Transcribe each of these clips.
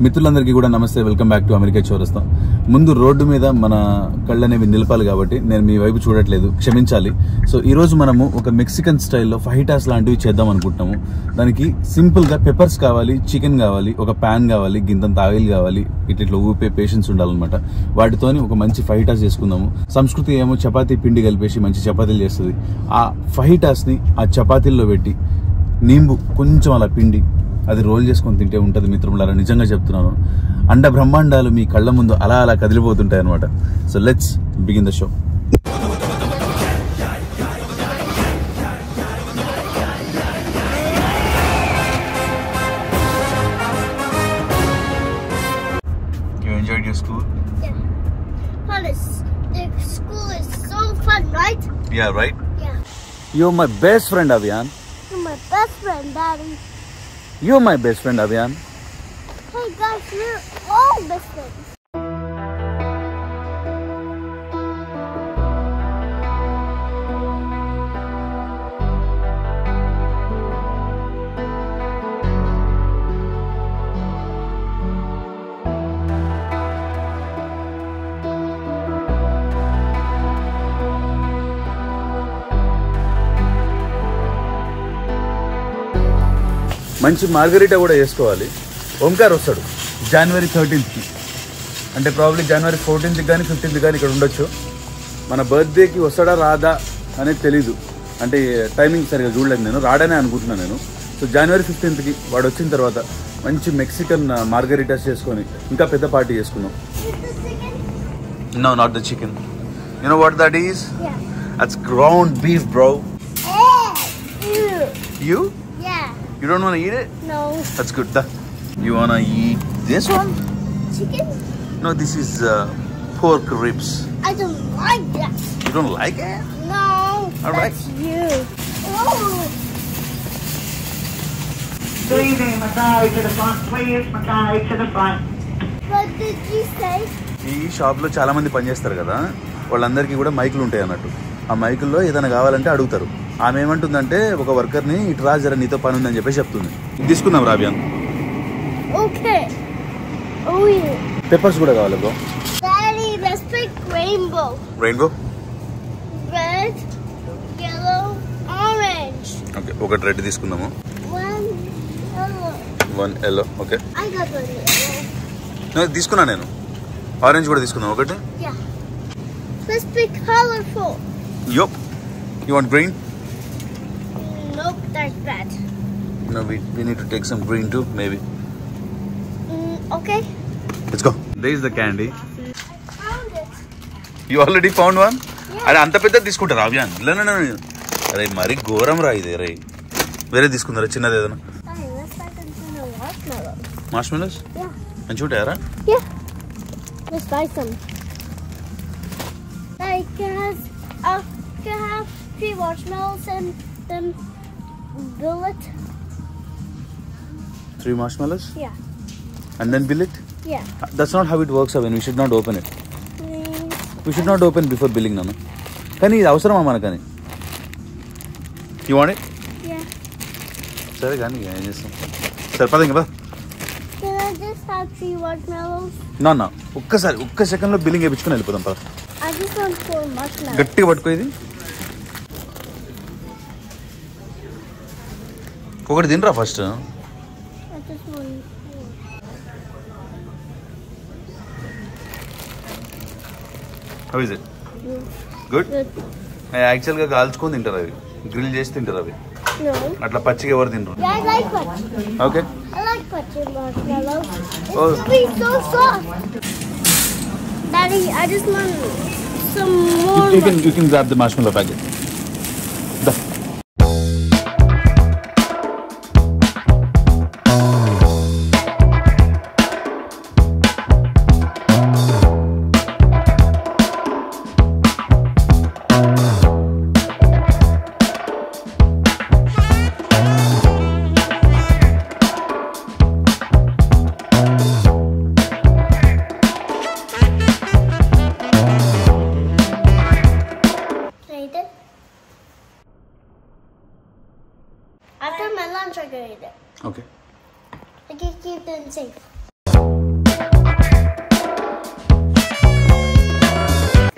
మిత్రులందరికీ కూడా నమస్తే, వెల్కమ్ బ్యాక్ టు అమెరికా చౌరస్తా. ముందు రోడ్డు మీద మన కళ్ళనేవి నిలపాలి కాబట్టి నేను మీ వైపు చూడట్లేదు, క్షమించాలి. సో ఈ రోజు మనము ఒక మెక్సికన్ స్టైల్లో ఫహిటాస్ లాంటివి చేద్దాం అనుకుంటున్నాము. దానికి సింపుల్ గా పెప్పర్స్ కావాలి, చికెన్ కావాలి, ఒక ప్యాన్ కావాలి, గింతంత ఆయిల్ కావాలి, ఇట్లా ఊపే పేషెన్స్ ఉండాలన్నమాట. వాటితోని ఒక మంచి ఫహిటాస్ చేసుకుందాము. సంస్కృతి ఏమో చపాతీ పిండి కలిపేసి మంచి చపాతీలు చేస్తుంది. ఆ ఫహిటాస్ ని ఆ చపాతీల్లో పెట్టి నీంబు కొంచెం అలా పిండి అది రోల్ చేసుకొని తింటే ఉంటుంది మిత్రులారా. నిజంగా చెప్తున్నాను, అండ బ్రహ్మాండాలు మీ కళ్ళ ముందు అలా అలా కదిలిపోతుంటాయి అనమాట. So let's begin the show. You enjoyed your school? Yeah. Well, the school is so fun, right? Yeah, right? Yeah. You're my best friend, Abhiyan. You're my best friend, Daddy. You're my best friend, Abhiyan. Hey guys, we're all best friends. మంచి margarita కూడా వేసుకోవాలి. ఓంకార్ వస్తాడు January 13th, అంటే probably January 14th కానీ 15th కానీ ఇక్కడ ఉండొచ్చు. మన బర్త్డేకి వస్తాడా రాదా అనేది తెలీదు, అంటే టైమింగ్ సరిగా చూడలేదు నేను, రాడనే అనుకుంటున్నాను నేను. సో January 15th వాడు వచ్చిన తర్వాత మంచి మెక్సికన్ మార్గరీటాస్ చేసుకొని ఇంకా పెద్ద పార్టీ చేసుకున్నాం. No, not the chicken. You know what that is? Yeah. That's ground beef, bro. Ew. You? Yeah. You don't want to eat it? No. That's good. You want to eat this one? Chicken? No, this is pork ribs. I don't like that. You don't like it? No. All right. That's you. Oh. Good evening, Mackay to the front, please. Mackay to the front. What did you say? ఈ షాప్లో చాలా మంది పనిచేస్తారు కదా, వాళ్ళందరికీ కూడా మైకులు ఉంటాయి అన్నట్టు. ఆ మైకుల్లో ఏదైనా కావాలంటే అడుగుతారు. ఆమె ఏమంటుందంటే ఒక వర్కర్ని ఇటు రా జర నీతో పని ఉందని చెప్పేసి చెప్తుంది. ఇది తీసుకుందాం రాబియాన్. Okay. Oh yeah. పెప్పర్స్ కూడా కావాలి bro. Daddy, let's pick rainbow. Rainbow. Red, yellow, orange. Okay, ఒకటి రెడ్ తీసుకుందాము. One yellow. One yellow. Okay, I got one yellow. తీసుకున్నా నేను. ఆరెంజ్ కూడా తీసుకుందాం ఒకటి. Yeah. Let's pick colorful. యో, you want green? Nope, that's bad. No, we need to take some green too, maybe. Okay. Let's go. There is the candy. I found it. You already found one? Yeah. అరే అంత పెద్ద తీసుకుంటారా అభియాన్? లేనా? అరే మరి ఘోరం రా ఇది. రే వేరే తీసుకుంటారా చిన్నది ఏదైనా? Hey, let's buy some marshmallows. మార్ష్మెలోస్ Yeah. మంచిగా ఉంటాయారా? Yeah. Let's buy some. Like, can have 3 marshmallows and then bill it? 3 marshmallows? Yeah. And then bill it? Yeah. That's not how it works, Abhiyan. We should not open it. Please. We should not open before billing, Nana. కానీ ఇది అవసరమా మనకని? You want it? Yeah. సరే కానీ ఏం చేస్తాం. సరే పద ఇంకా. Can I just have 3 marshmallows? నా ఒక్క సెకండ్లో బిల్లింగ్ వేయించుకొని వెళ్ళిపోదాం పద. I just want 4 marshmallows. గట్టిగా పట్టుకో ఇది. ఒకటి తినరా first. I just want 4. How is it? Good? Good. యాక్చువల్గా కాల్చుకొని తింటారు అవి, గ్రిల్ చేసి తింటారు అవి. No. అట్లా పచ్చిగా ఎవరు తింటారు? Yeah, I like putty. Okay. I like putty marshmallows. It's Oh. sweet, so soft. Daddy, I just want some more. You can grab the marshmallow packet.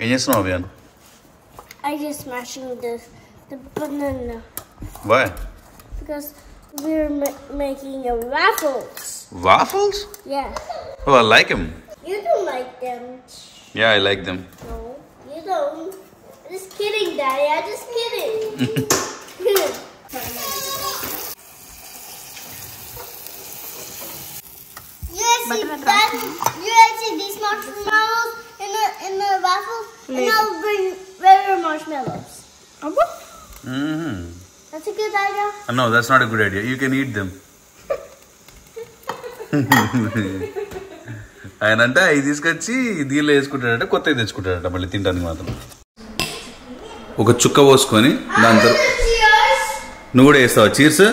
ఏం చేస్తున్నావు Abhiyan? I just smashing the banana. Why? Because we're making a waffles. Waffles? Yeah. Oh, I like them. You don't like them. Yeah, I like them. No, you don't. Just kidding, Daddy. I'm just kidding. You see these marshmallows in the waffles, and I'll bring regular marshmallows. Mm-hmm. That's a good idea. No, that's not a good idea. You can eat them. ఆయన అంటే అవి తీసుకొచ్చి దీనిలో వేసుకుంటాడట, కొత్తవి తెచ్చుకుంటాడట మళ్ళీ తినడానికి మాత్రం. ఒక చుక్క పోసుకొని దాని తర్వాత నువ్వు కూడా వేస్తావా చీర్స్?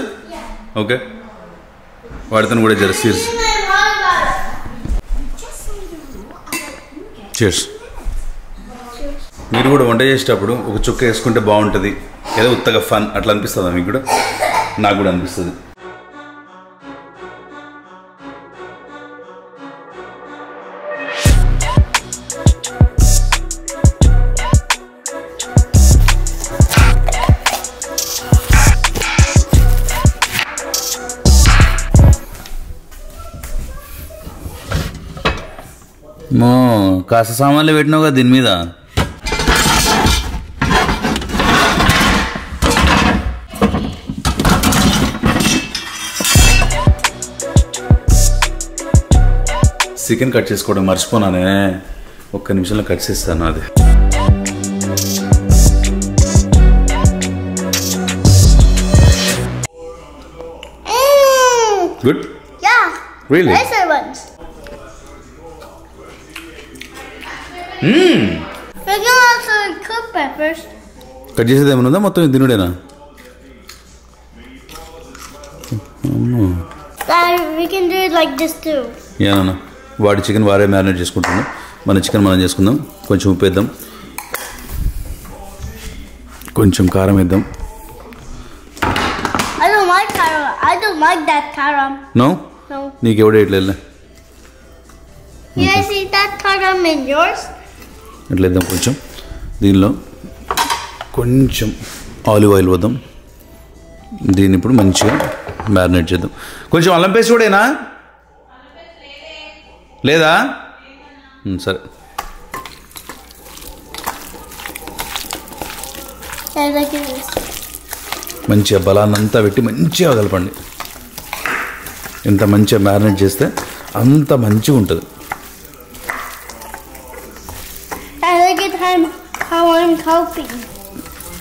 ఓకే, వాడితో కూడా జర చీర్స్. చీర్స్. మీరు కూడా వంట చేసేటప్పుడు ఒక చుక్క వేసుకుంటే బాగుంటుంది, ఏదో ఉత్తగా ఫన్ అట్లా అనిపిస్తుందా మీకు కూడా? నాకు కూడా అనిపిస్తుంది. కాస్త సామాన్లు పెట్టినావు కదా దీని మీద. చికెన్ కట్ చేసుకోవడం మర్చిపోనానే, ఒక్క నిమిషంలో కట్ చేస్తాను. అది good. Really? We're gonna also cook peppers. Cut చేసేది ఏమైనా ఉందా? మొత్తం తినుడేనా? We can do it like this too. ఏనా వాడి చికెన్ వారే మ్యారినేట్ చేసుకుంటున్నాం, మన చికెన్ మనం చేసుకుందాం. కొంచెం ఉప్పు వేద్దాం, కొంచెం కారం వేద్దాం. I don't like karam. I don't like that karam. No? No. నీకు ఎవడే ఇట్లా వెళ్ళా? You guys eat that karam in yours? ఇట్లా వేద్దాం. కొంచెం దీనిలో కొంచెం ఆలివ్ ఆయిల్ వద్దాం. దీన్ని ఇప్పుడు మంచిగా మ్యారినేట్ చేద్దాం. కొంచెం అల్లం పేస్ట్ కూడానా? లేదా? సరే. మంచిగా బలాన్నంతా పెట్టి మంచిగా కలపండి. ఎంత మంచిగా మ్యారినేట్ చేస్తే అంత మంచిగా ఉంటుంది. I like it how I'm helping.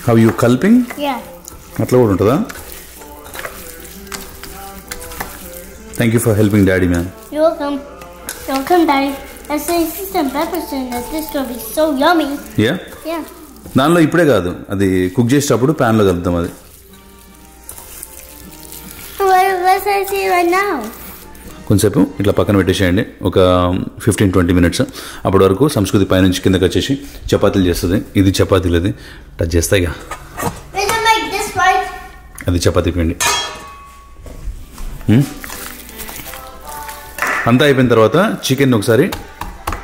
How you helping? Yeah. అట్లా కూడా ఉంటుందా? Thank you for helping Daddy, man. You're welcome. You're welcome, Daddy. I say some peppers in this. This will be so yummy. Yeah? Yeah. దానిలో ఇప్పుడే కాదు, అది cook చేసేటప్పుడు ప్యాన్లో కలుపుతాం. అది Let's see right now. కొంచెంసేపు ఇట్లా పక్కన పెట్టేసేయండి, ఒక 15-20 minutes. అప్పటి వరకు సంస్కృతి పైనుంచి కిందకి వచ్చేసి చపాతీలు చేస్తుంది. ఇది చపాతీలు, అది టచ్ చేస్తాయి ఇక. We're gonna make this right. అది చపాతీ పిండి. అంతా అయిపోయిన తర్వాత చికెన్ ఒకసారి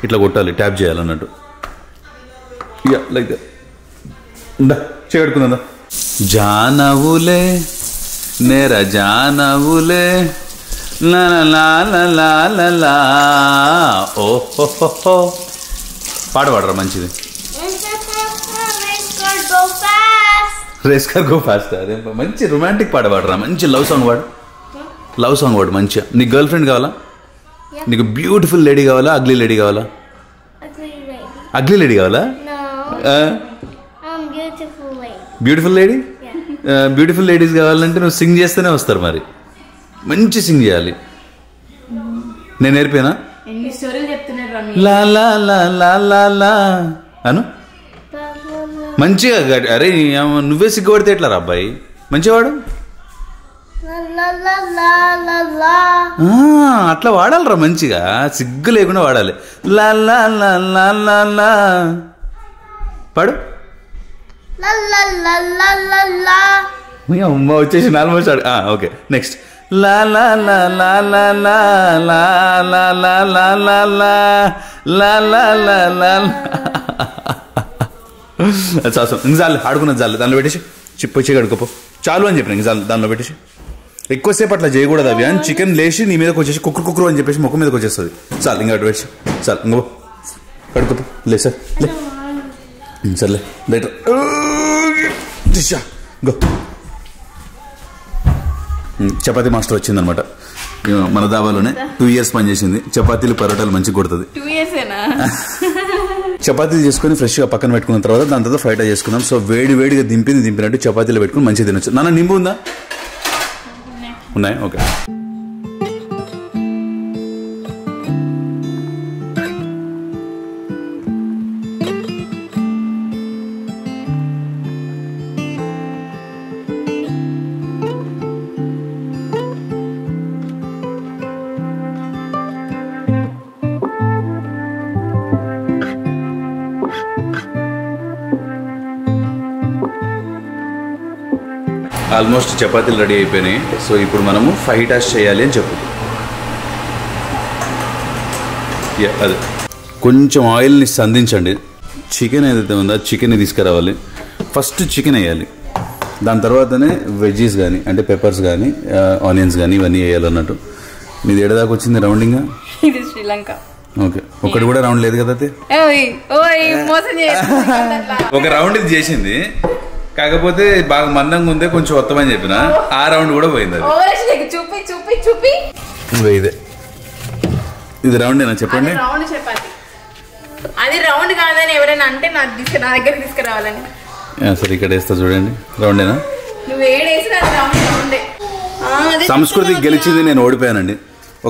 ఇట్లా కొట్టాలి, ట్యాప్ చేయాలన్నట్టు. ఇక లైక్ దా చేయడుకుందా. జానవులే నేర జానవులే లా లా లా లా లా. ఓహో పాడవాడరా మంచిది. Race car go fast. అదే మంచి రొమాంటిక్ పాడవాడరా, మంచి లవ్ సాంగ్ వాడు. లవ్ సాంగ్ వాడు మంచిగా. నీకు గర్ల్ ఫ్రెండ్ కావాలా? నీకు బ్యూటిఫుల్ లేడీ కావాలా, అగ్లీ లేడీ కావాలా? అగ్లీ లేడీ కావాలా? Beautiful lady. బ్యూటిఫుల్ లేడీస్ కావాలంటే నువ్వు సింగ్ చేస్తేనే వస్తారు. మరి మంచి సింగ్ చేయాలి. నేను నేర్పానా? లా లా లా లా లా లా అను మంచిగా. అరే నువ్వే సిగ్గుపడితే ఎట్లా రా అబ్బాయి, మంచిగా వాడు. అట్లా వాడాలరా మంచిగా, సిగ్గు లేకుండా వాడాలి. లా లా లా లా లా లా పాడు. అమ్మ వచ్చేసి ఆల్మోస్ట్. Okay next. లా లా లా లా లా లా లా లా లా లా లా లా లా లా లా లా. చాలు ఇంక చాలు ఆడుకున్నది చాలు దానిలో పెట్టేసి చిప్పొచ్చి కడుకోపో చాలు అని చెప్పిన ఇంక చాలు దానిలో పెట్టేసి ఎక్కువసేపు అట్లా చేయకూడదు అవి అని చికెన్ లేచి నీ మీదకి వచ్చేసి కుక్కరు అని చెప్పేసి ముఖం మీదకి వచ్చేస్తుంది చాలు ఇంకా అటు పెట్టేసి చాలు ఇంకో కడుకోపో లే సార్ లే సర్లే లైటర్ గో చపాతీ మాస్టర్ వచ్చిందనమాట మన దాబాలోనే 2 years పనిచేసింది చపాతీలు పరోటాలు మంచిగా కొడుతుంది చపాతీలు చేసుకుని ఫ్రెష్గా పక్కన పెట్టుకున్న తర్వాత దాని తర్వాత ఫ్రైడ్ చేసుకున్నాం సో వేడిగా దింపినట్టు చపాతీలు పెట్టుకుని మంచిగా తినొచ్చు నాన్న నింబు ఉందా ఉన్నాయి ఓకే ఆల్మోస్ట్ చపాతీలు రెడీ అయిపోయినాయి సో ఇప్పుడు మనము ఫైటాస్ చేయాలి అని చెప్పు అదే కొంచెం ఆయిల్ని సంధించండి చికెన్ ఏదైతే ఉందో చికెన్ని తీసుకురావాలి ఫస్ట్ చికెన్ వేయాలి దాని తర్వాతనే వెజ్జీస్ కానీ అంటే పెప్పర్స్ కానీ ఆనియన్స్ కానీ ఇవన్నీ వేయాలన్నట్టు మీది ఏడదాకా వచ్చింది రౌండింగ్ ఇది శ్రీలంక ఓకే ఒకటి కూడా రౌండ్ లేదు కదా ఒక రౌండ్ ఇది చేసింది కాకపోతే బాగా మందంగా ఉందే కొంచెం వస్తామని చెప్పిన ఆ రౌండ్ కూడా పోయింది అది ఇదే ఇది రౌండేనా చెప్పండి అది రౌండ్ కాదని ఎవరైనా అంటే నా దగ్గర తీసుకురావాలని సరే ఇక్కడ వేస్తా చూడండి రౌండేనా నువ్వు ఏడేసి సంస్కృతి గెలిచింది నేను ఓడిపోయానండి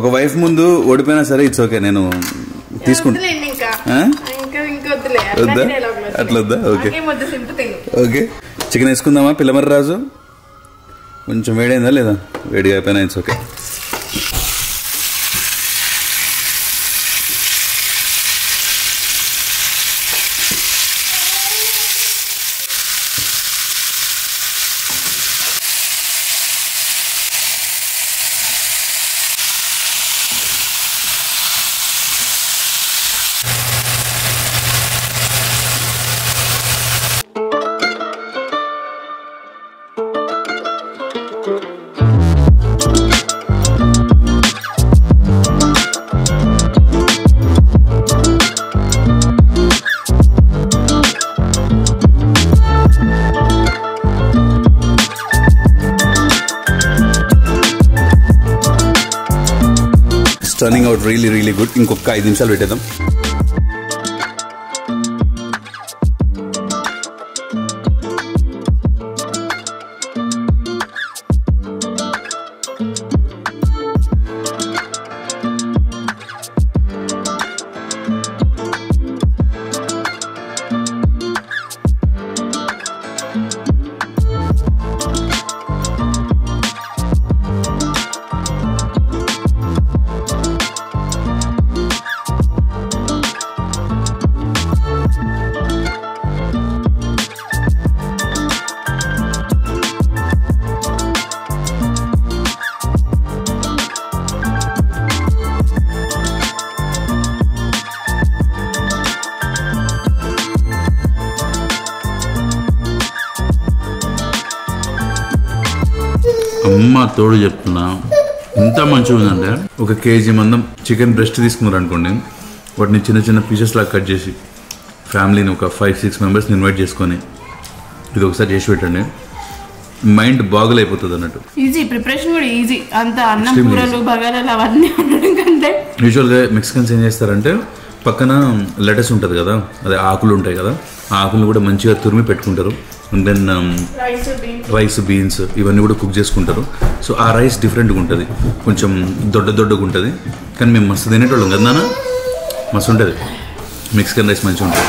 ఒక వైఫ్ ముందు ఓడిపోయినా సరే ఇట్స్ ఓకే నేను తీసుకుంటా వద్దా అట్లా వద్దా ఓకే ఓకే చికెన్ వేసుకుందామా పిల్లమర్రి రాజు కొంచెం వేడైందా లేదా వేడిగా అయిపోయినా it's okay turning out really good ఇంకొక 5 నిమిషాలు పెట్టేద్దాం అమ్మ తోడు చెప్తున్నా ఇంత మంచిగా ఉందంటే 1 kg మందం చికెన్ బ్రెస్ట్ తీసుకున్నారు అనుకోండి వాటిని చిన్న పీసెస్ లాగా కట్ చేసి ఫ్యామిలీని ఒక 5-6 మెంబర్స్ని ఇన్వైట్ చేసుకొని ఇది ఒకసారి చేసి పెట్టండి మైండ్ బాగులైపోతుంది అన్నట్టు ఈజీ ప్రిపరేషన్ కూడా ఈజీ అంత అన్నం కూరలు బగారాలు అవన్నీ ఉండడం కంటే యూజువల్గా మెక్సికన్స్ ఏం చేస్తారంటే పక్కన లెటస్ ఉంటుంది కదా అదే ఆకులు ఉంటాయి కదా ఆ ఆకులను కూడా మంచిగా తురిమి పెట్టుకుంటారు అండ్ దెన్ రైస్ బీన్స్ ఇవన్నీ కూడా కుక్ చేసుకుంటారు సో ఆ రైస్ డిఫరెంట్గా ఉంటుంది కొంచెం దొడ్డగా ఉంటుంది కానీ మేము మస్తు తినేటోళ్ళం కదా నాన్న మస్తు ఉంటుంది మెక్సికన్ రైస్ మంచిగా ఉంటుంది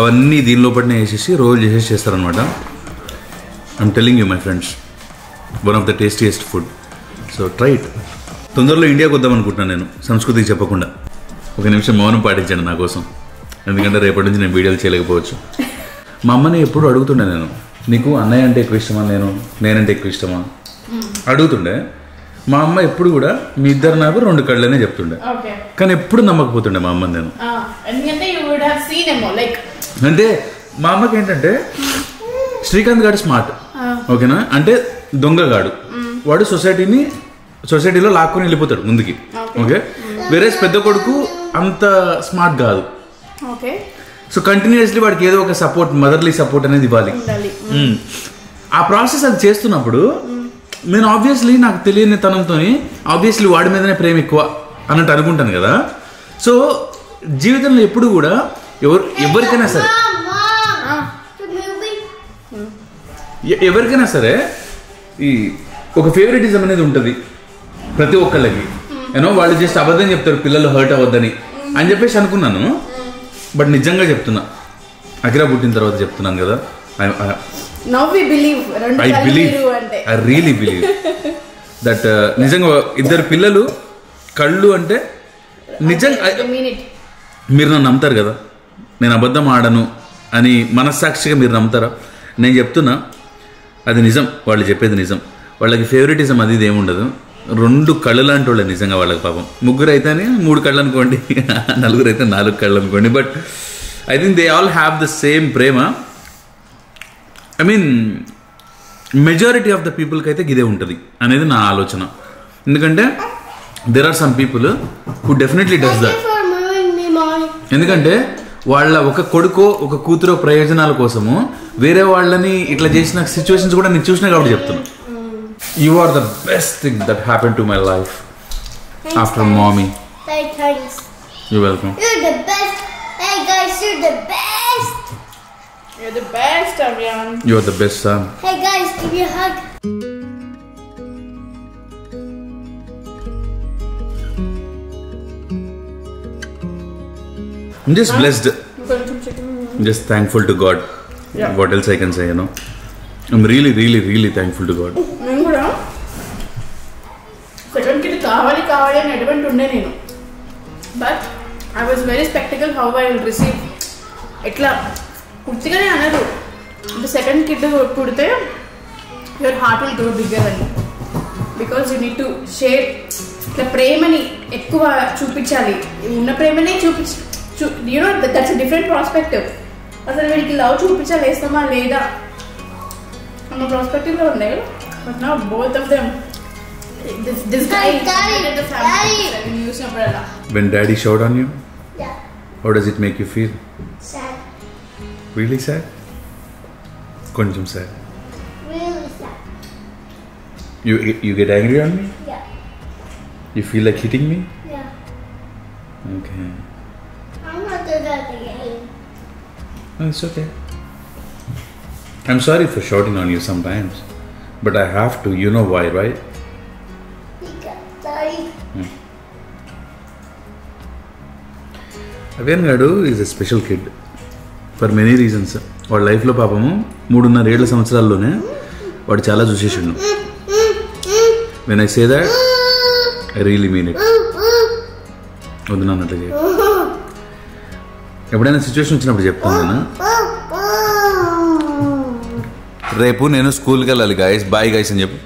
అవన్నీ దీనిలోపటినే వేసేసి రోల్ చేసేసి చేస్తారనమాట I'm telling you my friends one of the tastiest food so try it తొందరలో ఇండియాకి వద్దాం అనుకుంటున్నాను నేను సంస్కృతికి చెప్పకుండా 1 నిమిషం మౌనం పాటించండి నా కోసం ఎందుకంటే రేపటి నుంచి నేను వీడియోలు చేయలేకపోవచ్చు మా అమ్మని ఎప్పుడు అడుగుతుండే నేను నీకు అన్నయ్య అంటే ఎక్కువ ఇష్టమా నేనంటే ఎక్కువ ఇష్టమా అడుగుతుండే మా అమ్మ ఎప్పుడు కూడా మీ ఇద్దరు నాకు 2 కళ్ళనే చెప్తుండే కానీ ఎప్పుడు నమ్మకపోతుండే మా అమ్మని నేను అంటే మా అమ్మకి ఏంటంటే శ్రీకాంత్ గారు స్మార్ట్, ఓకేనా, అంటే దొంగగాడు, వాడు సొసైటీలో లాక్కుని వెళ్ళిపోతాడు ముందుకి, ఓకే. వేరే పెద్ద కొడుకు అంత స్మార్ట్ కాదు. సో కంటిన్యూస్లీ వాడికి ఏదో ఒక సపోర్ట్, మదర్లీ సపోర్ట్ అనేది ఇవ్వాలి. ఆ ప్రాసెస్ అది చేస్తున్నప్పుడు నేను ఆబ్వియస్లీ నాకు తెలియని తనంతో ఆబ్వియస్లీ వాడి మీదనే ప్రేమ ఎక్కువ అన్నట్టు అనుకుంటాను కదా. సో జీవితంలో ఎప్పుడు కూడా ఎవరికైనా సరే ఈ ఒక ఫేవరెటిజం అనేది ఉంటుంది ప్రతి ఒక్కళ్ళకి. యూనో వాళ్ళు జస్ట్ అబద్ధం చెప్తారు పిల్లలు హర్ట్ అవ్వద్దని అని చెప్పేసి అనుకున్నాను. బట్ నిజంగా చెప్తున్నా, అఖిరా పుట్టిన తర్వాత చెప్తున్నాను కదా, ఐ రియలీ బిలీవ్ దట్ నిజంగా ఇద్దరు పిల్లలు కళ్ళు అంటే నిజంగా. మీరు నన్ను నమ్ముతారు కదా, నేను అబద్ధం ఆడను అని మనస్సాక్షిగా మీరు నమ్ముతారా? నేను చెప్తున్నా అది నిజం, వాళ్ళు చెప్పేది నిజం. వాళ్ళకి ఫేవరెటిజం అది ఇది ఏముండదు. 2 కళ్ళు లాంటి వాళ్ళు నిజంగా వాళ్ళకి. పాపం 3 అయితేనే 3 కళ్ళు అనుకోండి, 4 అయితే 4 కళ్ళు అనుకోండి. But I think they all have the same ప్రేమ. I mean majority of the పీపుల్కి అయితే ఇదే ఉంటుంది అనేది నా ఆలోచన. ఎందుకంటే there are some people who definitely does that. ఎందుకంటే వాళ్ళ ఒక కొడుకో ఒక కూతురో ప్రయోజనాల కోసము వేరే వాళ్ళని ఇట్లా చేసిన సిచ్యువేషన్స్ కూడా నేను చూసినా కాబట్టి చెప్తున్నా. You are the best thing that happen to my life after mommy. You welcome. You're the best. Hey guys, you're the best. You're the best, Aryan. You are the best son. Hey guys, give me a hug. I'm just blessed. Just thankful to God. Yeah. What else I can say, you know? I'm really, really, really thankful to God. నేను కూడా second kid కావాలి అని అడ్వాంట్ ఉండే నేను. But I was very sceptical how I will receive. ఎట్లా పూర్తిగానే అన్నారు, అంటే సెకండ్ కిడ్ పుడితే your heart will grow bigger అని. Because you need to share. ఇట్లా ప్రేమని ఎక్కువ చూపించాలి, ఉన్న ప్రేమనే you know that's a different perspective. అసలు వీడికి లవ్ చూపించాలి, వేస్తామా లేదా అన్న ప్రాస్పెక్టివ్ లో ఉండే. బట్ నా both of them this guy the family చూసినప్పుడల్లా. When daddy showed on you, Yeah. how does it make you feel? Sad. Really sad? Konjam sad. Really sad. You get angry on me? Yeah. You feel like hitting me? Yeah. Okay. I'm not do that again. No, it's okay. I'm sorry for shouting on you sometimes, but I have to. You know why, right? Aryan Gadu is a special kid for many reasons. వాడి లైఫ్లో పాపము 3.5 సంవత్సరాల్లోనే వాడు చాలా చూసేసిండు. When I say that, I really mean it. వద్దు నాన్న అట్లా చేయ. ఎప్పుడైనా సిచ్యువేషన్ వచ్చినప్పుడు చెప్తాను నేను. రేపు నేను స్కూల్కి వెళ్ళాలి గాయస్, బాయ్ గాయస్ అని చెప్పు.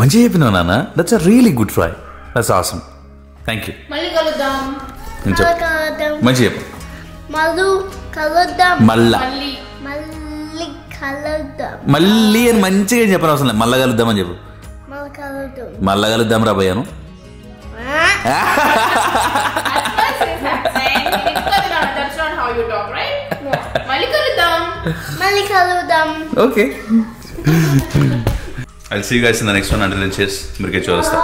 మంచిగా చెప్పినావు నాన్న. That's a really good try. That's awesome. Thank you. మళ్ళీ కలుద్దాం. మంచి చెప్పు. మళ్ళీ అని మంచిగా చెప్పిన అవసరం లేదు. మళ్ళా కలుద్దాం అని చెప్పు. మళ్ళా కలుద్దాం రా భయ్యాను. Okay. I'll see you guys in the next one. Until then, cheers. Mirke Chorasta.